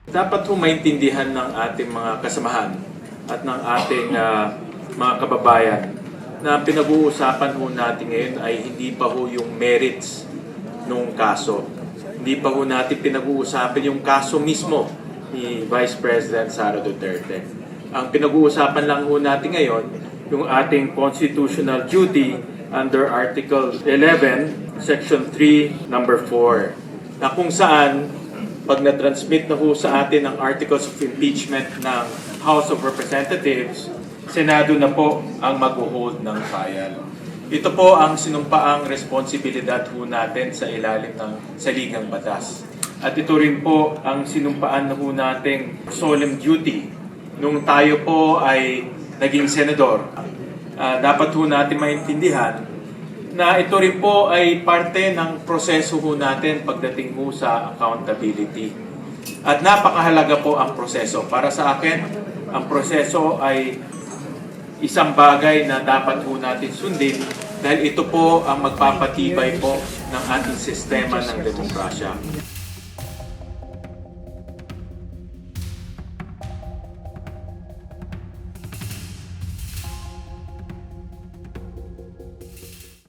Dapat ho maintindihan ng ating mga kasamahan at ng ating mga kababayan na pinag-uusapan ho natin ngayon ay hindi pa ho yung merits ng kaso. Hindi pa ho natin pinag-uusapan yung kaso mismo ni Vice President Sara Duterte. Ang pinag-uusapan lang ho natin ngayon yung ating constitutional duty under Article 11, Section 3, Number 4, na kung saan pag na-transmit na ho sa atin ang Articles of Impeachment ng House of Representatives, Senado na po ang mag-hold ng file. Ito po ang sinumpaang responsibilidad ho natin sa ilalim ng saligang batas. At ito rin po ang sinumpaan na ho nating solemn duty nung tayo po ay naging senador. Dapat ho natin maintindihan na ito rin po ay parte ng proseso ho natin pagdating ho sa accountability. At napakahalaga po ang proseso. Para sa akin, ang proseso ay isang bagay na dapat ho natin sundin dahil ito po ang magpapatibay po ng ating sistema ng demokrasya.